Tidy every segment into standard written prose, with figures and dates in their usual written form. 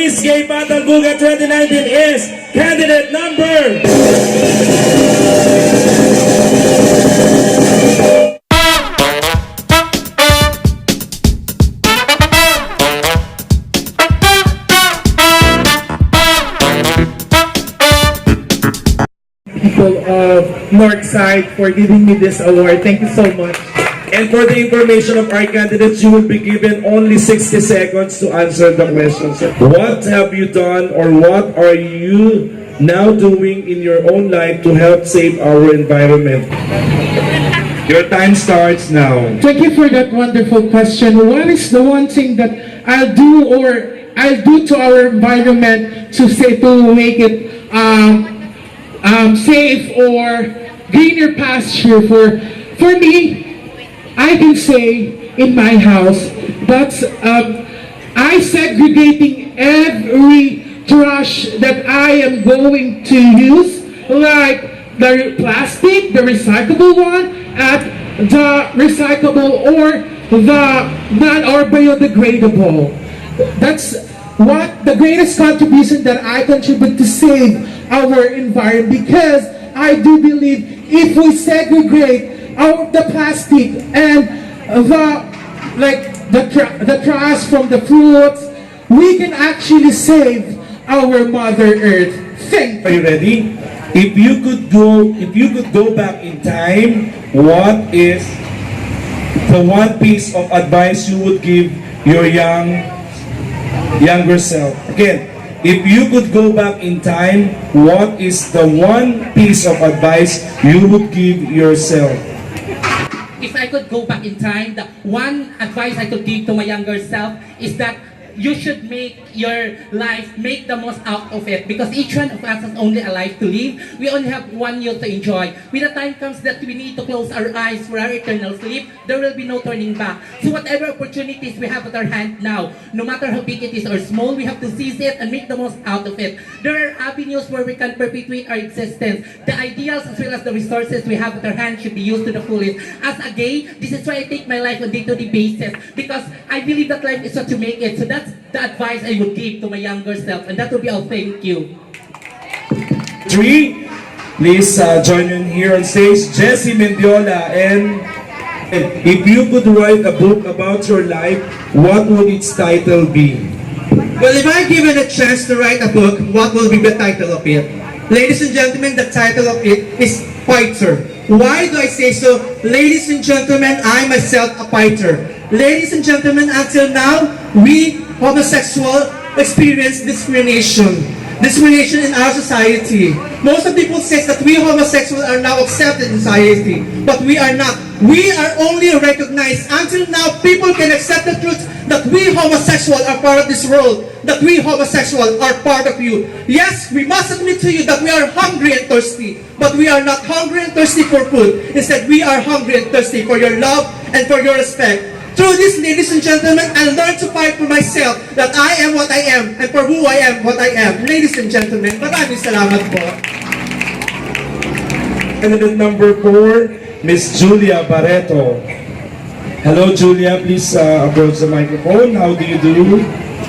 Ms.Gay Fatalbugan 2019 is candidate number... People of Northside for giving me this award. Thank you so much. And for the information of our candidates, you will be given only 60 seconds to answer the questions. What have you done or what are you now doing in your own life to help save our environment? Your time starts now. Thank you for that wonderful question. What is the one thing that I'll do to our environment to make it safe or greener pasture for me? I can say in my house that's I segregating every trash that I am going to use, like the plastic, the recyclable one, at the recyclable or the non or biodegradable. That's what the greatest contribution that I contribute to save our environment, because I do believe if we segregate the plastic and the trash from the fruits, we can actually save our Mother Earth. Thank you. Are you ready? If you could go back in time, what is the one piece of advice you would give your younger self? Again, if you could go back in time, what is the one piece of advice you would give yourself? If I could go back in time, the one advice I could give to my younger self is that you should make your life, make the most out of it, because each one of us has only a life to live. We only have 1 year to enjoy. When the time comes that we need to close our eyes for our eternal sleep, there will be no turning back. So whatever opportunities we have at our hand now, no matter how big it is or small, we have to seize it and make the most out of it. There are avenues where we can perpetuate our existence. The ideals as well as the resources we have at our hand should be used to the fullest. As a gay, this is why I take my life on day-to-day basis, because I believe that life is what to make it. So that's the advice I would give to my younger self, and that would be all. Thank you. 3, please join in here on stage, Jessie Mendiola. And if you could write a book about your life, what would its title be? Well, if I'm given a chance to write a book, what will be the title of it? Ladies and gentlemen, the title of it is Fighter. Why do I say so? Ladies and gentlemen, I myself a fighter. Ladies and gentlemen, until now, we homosexual experience discrimination. Discrimination in our society. Most of the people say that we homosexuals are now accepted in society, but we are not. We are only recognized. Until now, people can accept the truth that we homosexuals are part of this world, that we homosexuals are part of you. Yes, we must admit to you that we are hungry and thirsty, but we are not hungry and thirsty for food. Instead, we are hungry and thirsty for your love and for your respect. Through this, ladies and gentlemen, I learned to fight for myself, that I am what I am, and for who I am, what I am. Ladies and gentlemen, maraming salamat po. Candidate number 4, Miss Julia Barreto. Hello, Julia. Please approach the microphone. How do you do?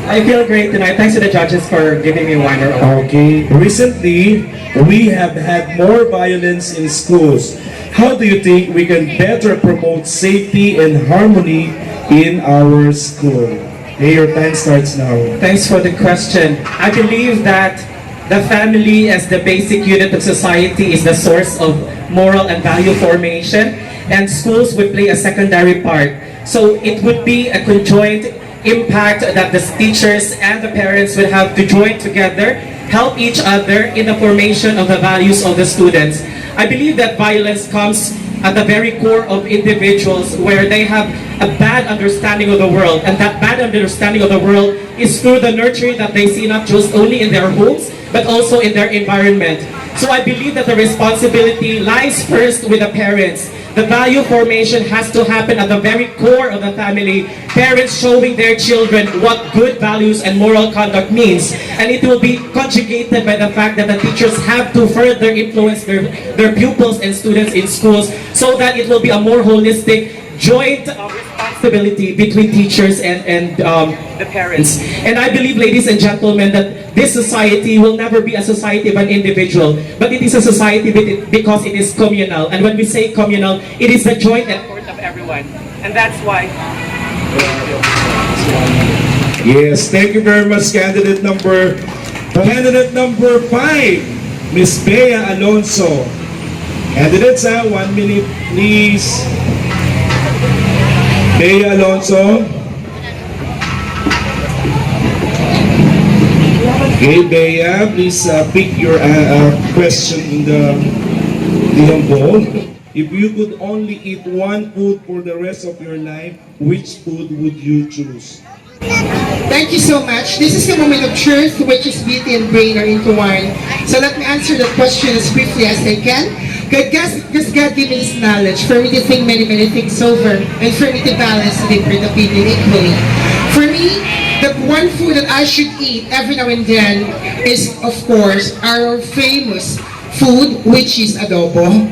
I feel great tonight. Thanks to the judges for giving me one. Okay. Recently, we have had more violence in schools. How do you think we can better promote safety and harmony in our school? Okay, your time starts now. Thanks for the question. I believe that the family as the basic unit of society is the source of moral and value formation, and schools would play a secondary part. So it would be a conjoined impact that the teachers and the parents would have to join together, help each other in the formation of the values of the students. I believe that violence comes at the very core of individuals where they have a bad understanding of the world, and that bad understanding of the world is through the nurturing that they see not just only in their homes but also in their environment. So I believe that the responsibility lies first with the parents. The value formation has to happen at the very core of the family. Parents showing their children what good values and moral conduct means. And it will be conjugated by the fact that the teachers have to further influence their pupils and students in schools, so that it will be a more holistic, joint responsibility stability between teachers and the parents. And I believe, ladies and gentlemen, that this society will never be a society of an individual, but it is a society because it is communal. And when we say communal, it is the joint effort of everyone. And that's why. Yes, thank you very much, candidate number 5, Ms. Bea Alonso. Candidates, 1 minute, please. Bea Alonso. Okay, Bea, please pick your question in the bowl. If you could only eat one food for the rest of your life, which food would you choose? Thank you so much. This is the moment of truth, which is beauty and brain are intertwined. So let me answer that question as briefly as I can. Because God gave me this knowledge for me to think many things over and for me to balance the different opinion equally. For me, the one food that I should eat every now and then is, of course, our famous food, which is adobo.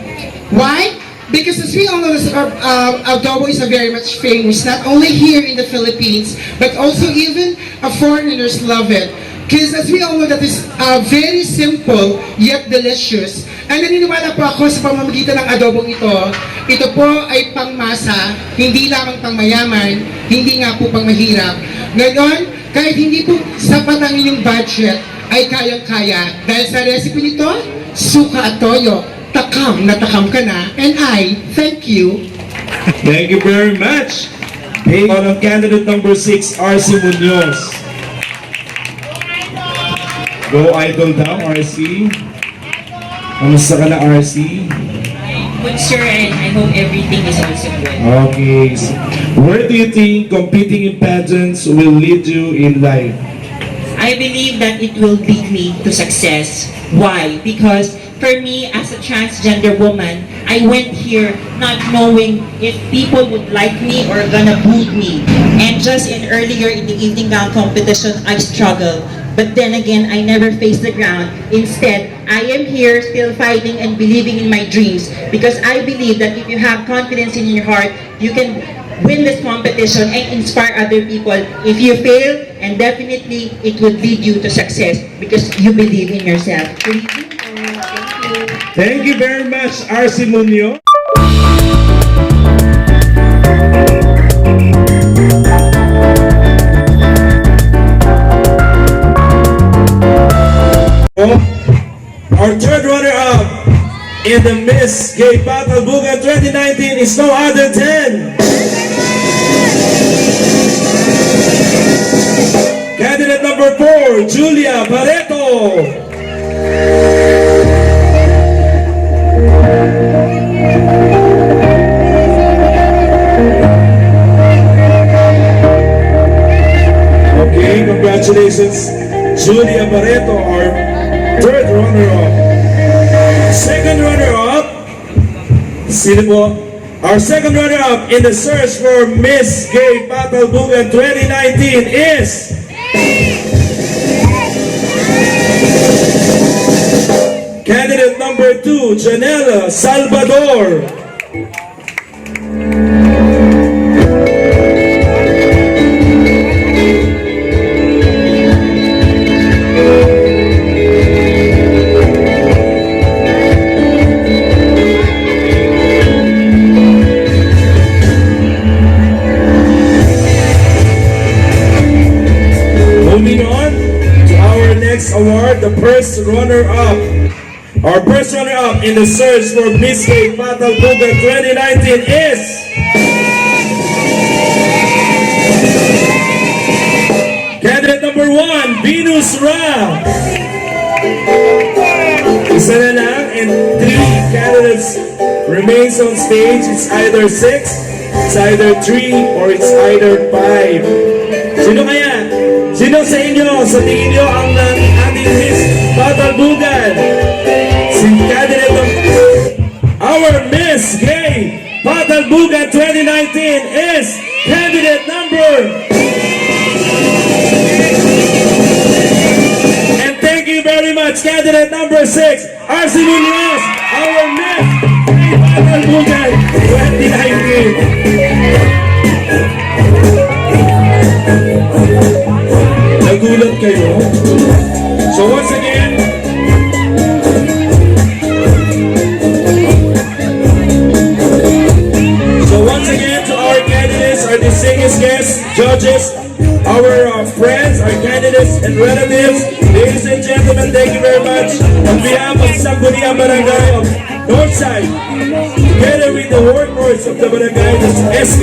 Why? Because as we all know, adobo is a very much famous, not only here in the Philippines, but also even foreigners love it. Because as we all know, that is very simple, yet delicious. And naniniwala po ako sa pamamagitan ng adobong ito, ito po ay pangmasa, hindi lamang pang mayaman, hindi nga po pang mahirap. Ngayon, kahit hindi po sapat ang inyong budget, ay kayang-kaya. Dahil sa recipe nito, suka at toyo. Takam na takam ka na, and I thank you. Thank you very much. Hey, candidate number 6, RC Munoz. Go idol down, RC. Kamusta ka na, RC? Good sir, and I hope everything is also good. Okay. So, where do you think competing in pageants will lead you in life? I believe that it will lead me to success. Why? Because for me, as a transgender woman, I went here not knowing if people would like me or gonna boo me. And just earlier in the evening gown competition, I struggled. But then again, I never faced the ground. Instead, I am here still fighting and believing in my dreams. Because I believe that if you have confidence in your heart, you can win this competition and inspire other people. If you fail, and definitely it will lead you to success because you believe in yourself. Thank you very much, RC Munoz. Our third runner-up in the Ms.Gay Fatalbugan 2019 is no other than candidate number 4, Julia Barreto. Okay, congratulations, Julia Barreto, our third runner-up. Second runner-up, sino po? Our second runner-up in the search for Ms.Gay Fatalbugan 2019 is candidate number 2, Janela Salvador. Moving on to our next award, the first runner-up. Our first runner-up in the search for Ms.Gay Fatalbugan 2019 is candidate number 1, Venus Ra. Isa na lang, and 3 candidates remains on stage. It's either 6, it's either 3, or it's either 5. Sino kaya? Sino sa inyo, sa tingin nyo ang ating Miss Fatalbugan? Si candidate of our Ms.Gay Fatalbugan 2019 is candidate number. And thank you very much, candidate number 6, RC Munoz, our Ms.Gay Fatalbugan 2019. nagulat kayo. So once again, to our candidates, our distinguished guests, judges, our friends, our candidates and relatives, ladies and gentlemen, thank you very much. On behalf of Sangguniang Barangay of Northside, together with the workforce of the barangay, the SK,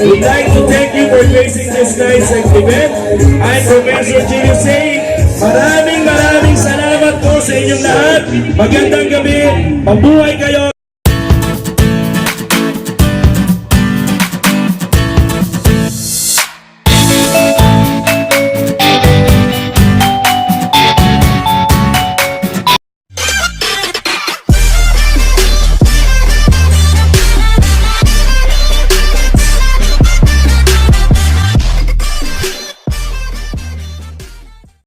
we'd like to thank you for gracing this night's event. I'm Professor Jimmy saying, maraming salamat po sa inyong lahat. Magandang gabi, mabuhay kayo,